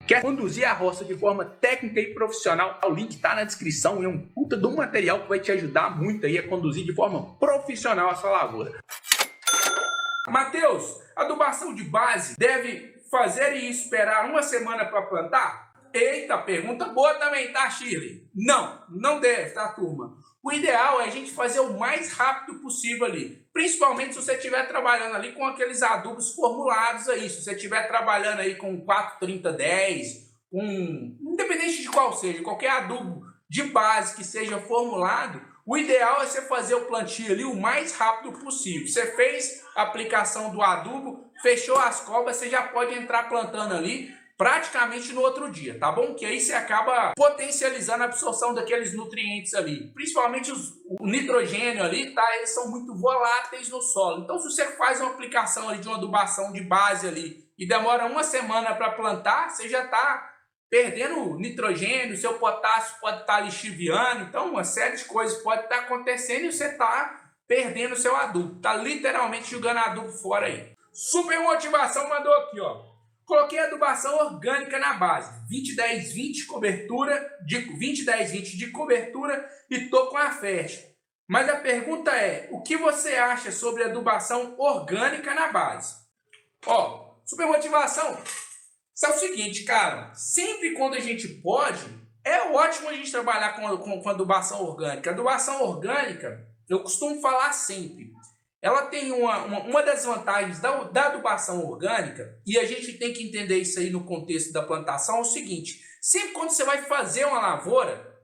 Quer conduzir a roça de forma técnica e profissional? O link está na descrição e é um puta de um material que vai te ajudar muito aí a conduzir de forma profissional a sua lavoura. Matheus, adubação de base deve fazer e esperar uma semana para plantar? Eita, pergunta boa também, tá, Shirley? Não deve, tá, turma? O ideal é a gente fazer o mais rápido possível ali, principalmente se você estiver trabalhando ali com aqueles adubos formulados aí, se você estiver trabalhando aí com 4-30-10, independente de qual seja, qualquer adubo de base que seja formulado, o ideal é você fazer o plantio ali o mais rápido possível. Você fez a aplicação do adubo, fechou as covas, você já pode entrar plantando ali praticamente no outro dia, tá bom? Que aí você acaba potencializando a absorção daqueles nutrientes ali. Principalmente o nitrogênio ali, tá? Eles são muito voláteis no solo. Então, se você faz uma aplicação ali de uma adubação de base ali e demora uma semana para plantar, você já tá perdendo nitrogênio, seu potássio pode estar lixiviando. Então, uma série de coisas pode estar acontecendo e você tá perdendo seu adubo. Tá literalmente jogando adubo fora aí. Super Motivação mandou aqui, ó. Coloquei adubação orgânica na base, 20-10-20 cobertura, 20-10-20 de cobertura e tô com a fértil. Mas a pergunta é, o que você acha sobre adubação orgânica na base? Ó, super motivação. Isso é o seguinte, cara, sempre quando a gente pode, é ótimo a gente trabalhar com adubação orgânica. Adubação orgânica, eu costumo falar sempre, ela tem uma das vantagens da adubação orgânica, e a gente tem que entender isso aí no contexto da plantação, é o seguinte, sempre quando você vai fazer uma lavoura,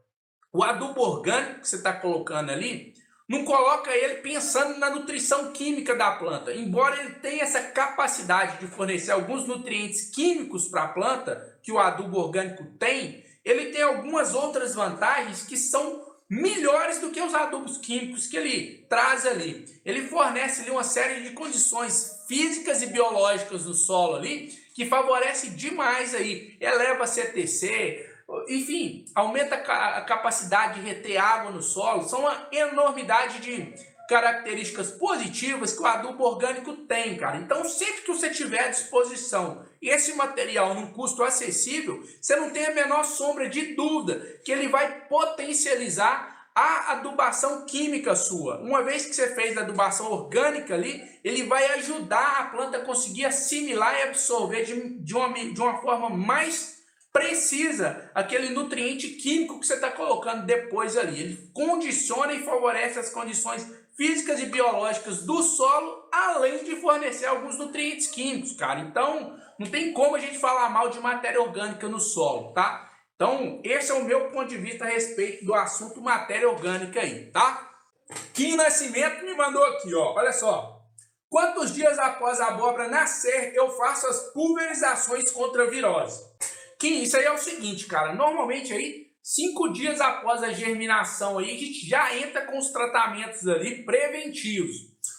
o adubo orgânico que você está colocando ali, não coloca ele pensando na nutrição química da planta, embora ele tenha essa capacidade de fornecer alguns nutrientes químicos para a planta, que o adubo orgânico tem, ele tem algumas outras vantagens que são melhores do que os adubos químicos que ele traz ali. Ele fornece ali uma série de condições físicas e biológicas do solo ali, que favorece demais aí, eleva a CTC, enfim, aumenta a capacidade de reter água no solo, são uma enormidade de características positivas que o adubo orgânico tem, cara. Então, sempre que você tiver à disposição esse material num custo acessível, você não tem a menor sombra de dúvida que ele vai potencializar a adubação química sua. Uma vez que você fez a adubação orgânica ali, ele vai ajudar a planta a conseguir assimilar e absorver de uma forma mais precisa aquele nutriente químico que você está colocando depois ali. Ele condiciona e favorece as condições físicas e biológicas do solo, além de fornecer alguns nutrientes químicos, cara. Então, não tem como a gente falar mal de matéria orgânica no solo, tá? Então, esse é o meu ponto de vista a respeito do assunto matéria orgânica aí, tá? Kim Nascimento me mandou aqui, ó. Olha só. Quantos dias após a abóbora nascer eu faço as pulverizações contra a virose? Kim, isso aí é o seguinte, cara. Normalmente aí 5 dias após a germinação aí, a gente já entra com os tratamentos ali preventivos.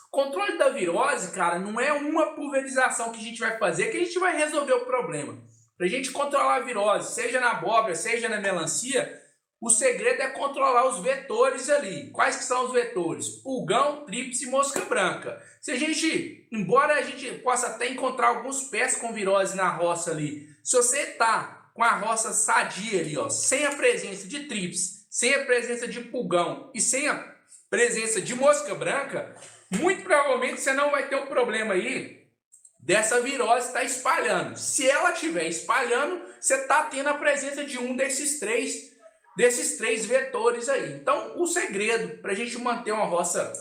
O controle da virose, cara, não é uma pulverização que a gente vai fazer que a gente vai resolver o problema. Para a gente controlar a virose, seja na abóbora, seja na melancia, o segredo é controlar os vetores ali. Quais que são os vetores? Pulgão, tríplice e mosca branca. Se a gente, embora a gente possa até encontrar alguns pés com virose na roça ali, se você tá com a roça sadia ali, ó, sem a presença de tríplice, sem a presença de pulgão e sem a presença de mosca branca, muito provavelmente você não vai ter um problema aí dessa virose estar espalhando. Se ela estiver espalhando, você está tendo a presença de um desses três vetores aí. Então, o segredo para a gente manter uma roça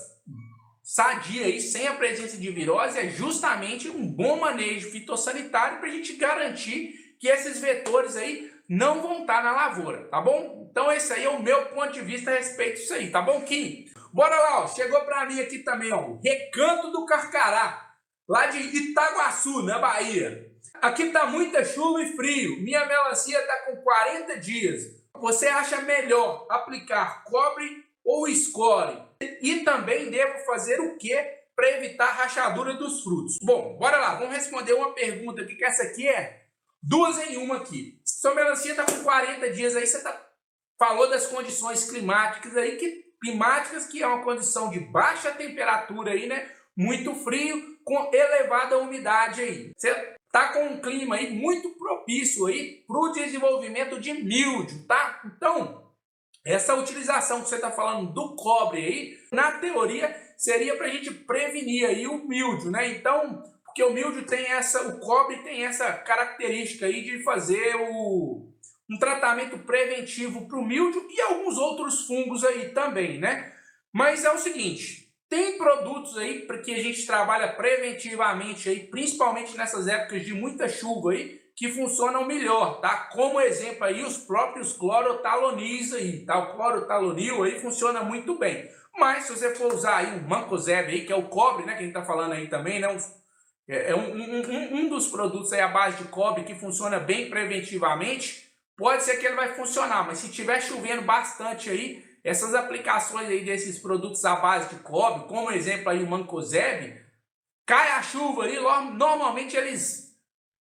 sadia aí, sem a presença de virose, é justamente um bom manejo fitossanitário para a gente garantir que esses vetores aí não vão estar na lavoura, tá bom? Então esse aí é o meu ponto de vista a respeito disso aí, tá bom, Kim? Bora lá, ó, chegou para mim aqui também, ó, Recanto do Carcará, lá de Itaguaçu, na Bahia. Aqui tá muita chuva e frio, minha melancia tá com 40 dias. Você acha melhor aplicar cobre ou score? E também devo fazer o que para evitar a rachadura dos frutos? Bom, bora lá, vamos responder uma pergunta aqui, que essa aqui é 2 em 1 aqui. Sua melancia está com 40 dias aí, você falou das condições climáticas aí, que é uma condição de baixa temperatura aí, né? Muito frio, com elevada umidade aí. Você tá com um clima aí muito propício aí para o desenvolvimento de míldio, tá? Então, essa utilização que você está falando do cobre aí, na teoria, seria para a gente prevenir aí o míldio, né? Então, porque o míldio tem o cobre tem essa característica aí de fazer um tratamento preventivo para o míldio e alguns outros fungos aí também, né? Mas é o seguinte, tem produtos aí para que a gente trabalha preventivamente aí, principalmente nessas épocas de muita chuva aí, que funcionam melhor, tá? Como exemplo aí, os próprios clorotalonis aí, tá? O clorotalonil aí funciona muito bem. Mas se você for usar aí um mancozeb aí, que é o cobre, né? Que a gente tá falando aí também, né? Um dos produtos aí à base de cobre que funciona bem preventivamente, pode ser que ele vai funcionar, mas se tiver chovendo bastante aí, essas aplicações aí desses produtos à base de cobre, como exemplo aí o mancozeb, cai a chuva ali, normalmente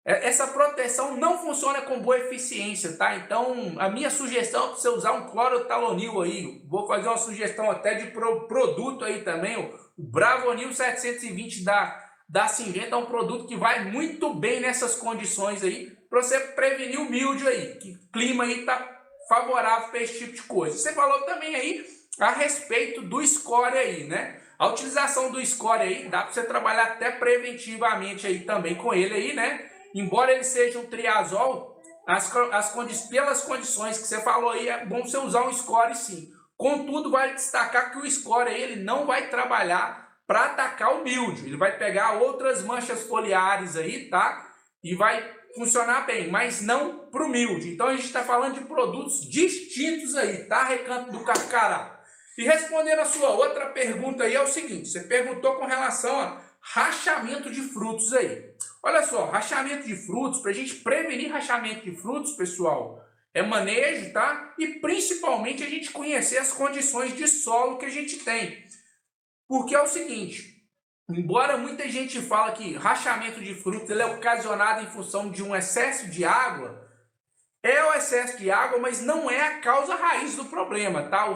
essa proteção não funciona com boa eficiência, tá? Então, a minha sugestão é você usar um clorotalonil aí. Vou fazer uma sugestão até de produto aí também, o Bravonil 720 da Syngenta, é um produto que vai muito bem nessas condições aí, para você prevenir o míldio aí, que o clima aí tá favorável para esse tipo de coisa. Você falou também aí a respeito do score aí, né? A utilização do score aí, dá para você trabalhar até preventivamente aí também com ele aí, né? Embora ele seja um triazol, pelas condições que você falou aí, é bom você usar um score sim. Contudo, vale destacar que o score aí, ele não vai trabalhar para atacar o míldio. Ele vai pegar outras manchas foliares aí, tá? E vai funcionar bem, mas não para o míldio. Então a gente está falando de produtos distintos aí, tá? Recanto do Carcará. E respondendo a sua outra pergunta aí é o seguinte, você perguntou com relação a rachamento de frutos aí. Olha só, rachamento de frutos, para a gente prevenir rachamento de frutos, pessoal, é manejo, tá? E principalmente a gente conhecer as condições de solo que a gente tem. Porque é o seguinte, embora muita gente fala que rachamento de frutos ele é ocasionado em função de um excesso de água, é o excesso de água, mas não é a causa raiz do problema, tá? O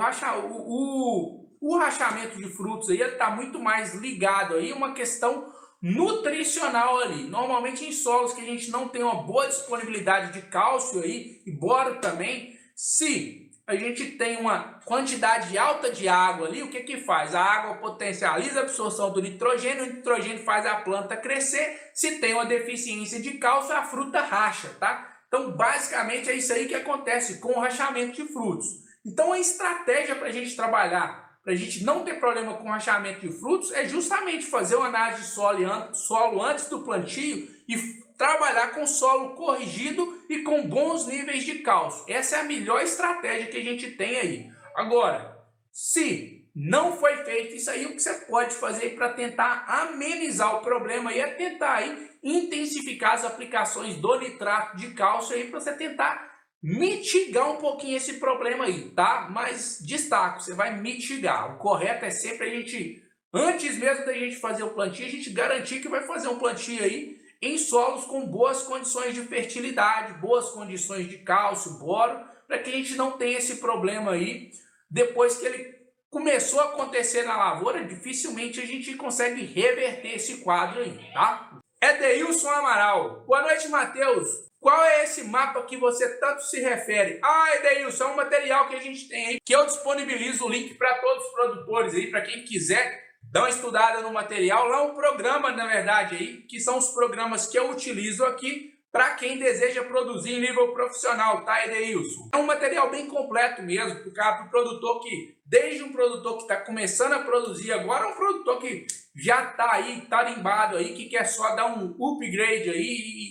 rachamento de frutos aí está muito mais ligado aí a uma questão nutricional ali. Normalmente em solos que a gente não tem uma boa disponibilidade de cálcio aí, e boro também, se a gente tem uma quantidade alta de água ali, o que que faz? A água potencializa a absorção do nitrogênio, o nitrogênio faz a planta crescer, se tem uma deficiência de cálcio, a fruta racha, tá? Então, basicamente, é isso aí que acontece com o rachamento de frutos. Então, a estratégia para a gente trabalhar, para a gente não ter problema com rachamento de frutos, é justamente fazer uma análise de solo antes do plantio e trabalhar com solo corrigido e com bons níveis de cálcio. Essa é a melhor estratégia que a gente tem aí. Agora, se não foi feito isso aí, o que você pode fazer para tentar amenizar o problema aí é tentar aí intensificar as aplicações do nitrato de cálcio aí para você tentar mitigar um pouquinho esse problema aí, tá? Mas destaco, você vai mitigar. O correto é sempre a gente, antes mesmo da gente fazer o plantio, a gente garantir que vai fazer um plantio aí em solos com boas condições de fertilidade, boas condições de cálcio, boro, para que a gente não tenha esse problema aí. Depois que ele começou a acontecer na lavoura, dificilmente a gente consegue reverter esse quadro aí, tá? Edeilson Amaral. Boa noite, Matheus. Qual é esse mapa que você tanto se refere? Ah, Edeilson, é um material que a gente tem aí, que eu disponibilizo o link para todos os produtores aí, para quem quiser dar uma estudada no material. Lá é um programa, na verdade, aí, que são os programas que eu utilizo aqui para quem deseja produzir em nível profissional, tá, Edeilson? É um material bem completo mesmo, para o produtor que, desde um produtor que está começando a produzir agora, um produtor que já está aí, tarimbado aí, que quer só dar um upgrade aí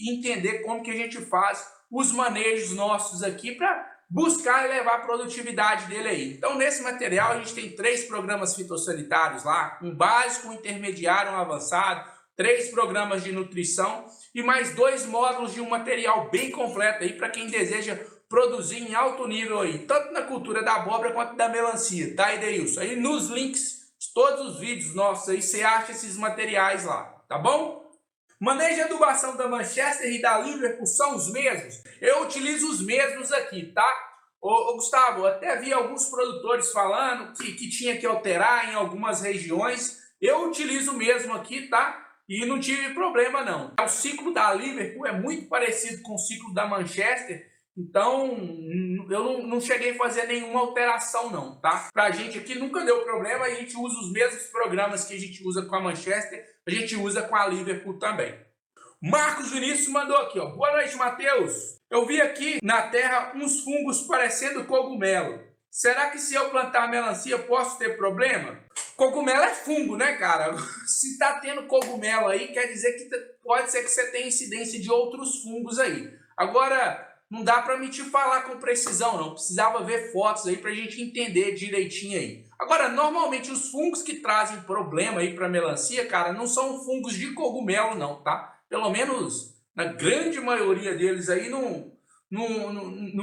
e entender como que a gente faz os manejos nossos aqui para buscar elevar a produtividade dele aí. Então, nesse material, a gente tem 3 programas fitossanitários lá, um básico, um intermediário, um avançado, 3 programas de nutrição e mais 2 módulos de um material bem completo aí para quem deseja produzir em alto nível aí, tanto na cultura da abóbora quanto da melancia, tá, Edeilson? Aí nos links de todos os vídeos nossos aí, você acha esses materiais lá, tá bom? Manejo de adubação da Manchester e da Liverpool são os mesmos? Eu utilizo os mesmos aqui, tá? Ô Gustavo, eu até vi alguns produtores falando que tinha que alterar em algumas regiões. Eu utilizo o mesmo aqui, tá? E não tive problema não. O ciclo da Liverpool é muito parecido com o ciclo da Manchester, então eu não cheguei a fazer nenhuma alteração não, tá? Pra gente aqui nunca deu problema, a gente usa os mesmos programas que a gente usa com a Manchester, a gente usa com a Liverpool também. Marcos Vinícius mandou aqui, ó. Boa noite, Matheus. Eu vi aqui na terra uns fungos parecendo cogumelo. Será que se eu plantar melancia posso ter problema? Cogumelo é fungo, né, cara? Se tá tendo cogumelo aí, quer dizer que pode ser que você tenha incidência de outros fungos aí. Agora, não dá pra me te falar com precisão, não. Precisava ver fotos aí pra gente entender direitinho aí. Agora, normalmente os fungos que trazem problema aí pra melancia, cara, não são fungos de cogumelo, não, tá? Pelo menos na grande maioria deles aí não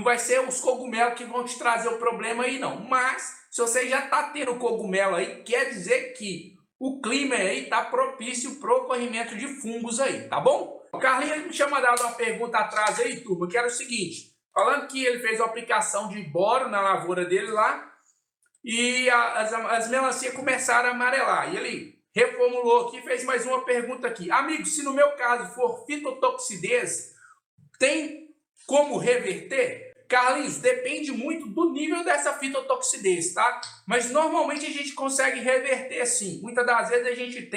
vai ser os cogumelos que vão te trazer o problema aí não. Mas se você já está tendo cogumelo aí, quer dizer que o clima aí está propício para o ocorrimento de fungos aí, tá bom? O Carlinhos me tinha mandado uma pergunta atrás aí, turma, que era o seguinte, falando que ele fez a aplicação de boro na lavoura dele lá e as melancias começaram a amarelar. E ele reformulou aqui, fez mais uma pergunta aqui. Amigo, se no meu caso for fitotoxidez, tem como reverter? Carlinhos, depende muito do nível dessa fitotoxidez, tá? Mas normalmente a gente consegue reverter sim. Muitas das vezes a gente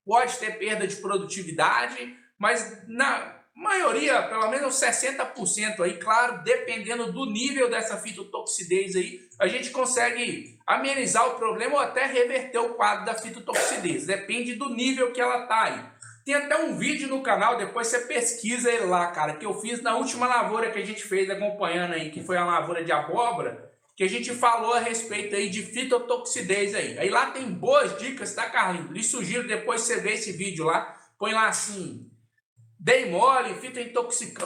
pode ter perda de produtividade, mas na maioria, pelo menos 60% aí, claro, dependendo do nível dessa fitotoxidez aí, a gente consegue amenizar o problema ou até reverter o quadro da fitotoxidez. Depende do nível que ela tá aí. Tem até um vídeo no canal, depois você pesquisa ele lá, cara, que eu fiz na última lavoura que a gente fez acompanhando aí, que foi a lavoura de abóbora, que a gente falou a respeito aí de fitotoxidez aí. Aí lá tem boas dicas, tá, Carlinhos? Lhe sugiro depois você ver esse vídeo lá, põe lá assim, dei mole,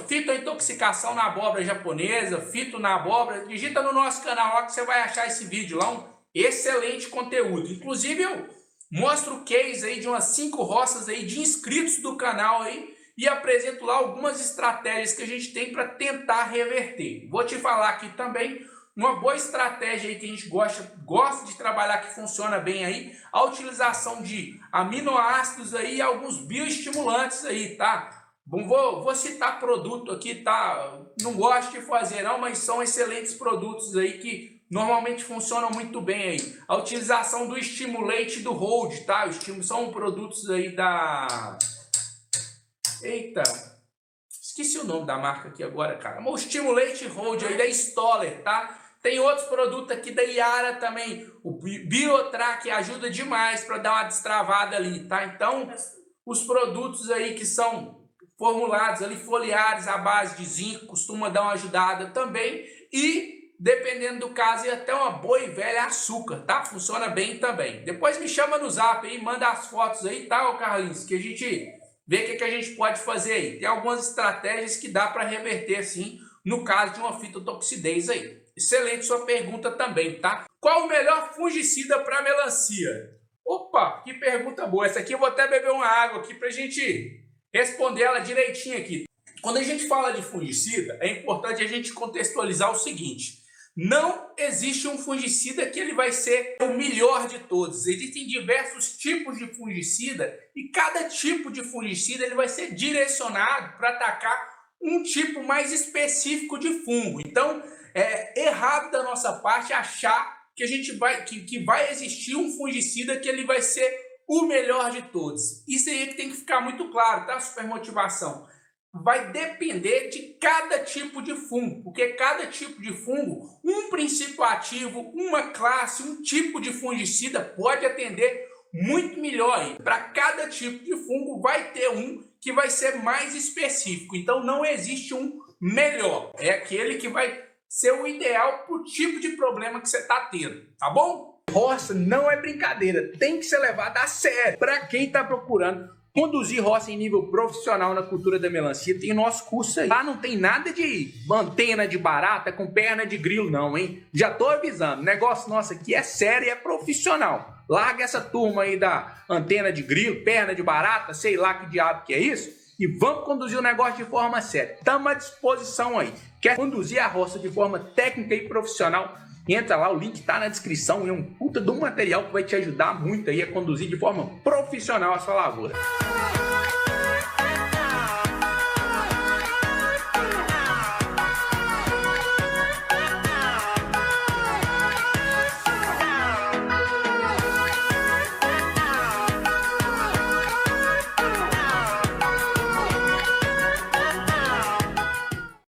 fitointoxicação na abóbora japonesa, fito na abóbora, digita no nosso canal lá que você vai achar esse vídeo lá, um excelente conteúdo. Inclusive eu mostro o case aí de umas 5 roças aí de inscritos do canal aí e apresento lá algumas estratégias que a gente tem para tentar reverter. Vou te falar aqui também uma boa estratégia aí que a gente gosta de trabalhar, que funciona bem aí, a utilização de aminoácidos aí e alguns bioestimulantes aí, tá? Bom, vou citar produto aqui, tá? Não gosto de fazer não, mas são excelentes produtos aí que normalmente funcionam muito bem aí. A utilização do Stimulate e do Hold, tá? São produtos aí da... Eita, esqueci o nome da marca aqui agora, cara. O Stimulate e Hold aí da Stoller, tá? Tem outros produtos aqui da Yara também. O Biotrack ajuda demais para dar uma destravada ali, tá? Então, os produtos aí que são formulados ali, foliares à base de zinco, costuma dar uma ajudada também. E, dependendo do caso, e até uma boa e velha açúcar, tá? Funciona bem também. Depois me chama no zap aí, manda as fotos aí, tá, ô Carlinhos? Que a gente vê o que a gente pode fazer aí. Tem algumas estratégias que dá para reverter, sim, no caso de uma fitotoxidez aí. Excelente sua pergunta também, tá? Qual o melhor fungicida para melancia? Opa, que pergunta boa. Essa aqui eu vou até beber uma água aqui pra gente responder ela direitinho aqui. Quando a gente fala de fungicida, é importante a gente contextualizar o seguinte: não existe um fungicida que ele vai ser o melhor de todos. Existem diversos tipos de fungicida e cada tipo de fungicida ele vai ser direcionado para atacar um tipo mais específico de fungo. Então, é errado da nossa parte achar que a gente vai existir um fungicida que ele vai ser o melhor de todos. Isso aí que tem que ficar muito claro, tá? Supermotivação. Vai depender de cada tipo de fungo, porque cada tipo de fungo, um princípio ativo, uma classe, um tipo de fungicida pode atender muito melhor. Para cada tipo de fungo vai ter um que vai ser mais específico. Então não existe um melhor, é aquele que vai ser o ideal para o tipo de problema que você está tendo, tá bom? Roça não é brincadeira, tem que ser levada a sério. Para quem está procurando conduzir roça em nível profissional na cultura da melancia, tem nosso curso aí. Lá não tem nada de antena de barata com perna de grilo não, hein? Já tô avisando, o negócio nosso aqui é sério e é profissional. Larga essa turma aí da antena de grilo, perna de barata, sei lá que diabo que é isso, e vamos conduzir o negócio de forma séria. Estamos à disposição aí. Quer conduzir a roça de forma técnica e profissional? Entra lá, o link tá na descrição e é um puta de um material que vai te ajudar muito aí a conduzir de forma profissional a sua lavoura.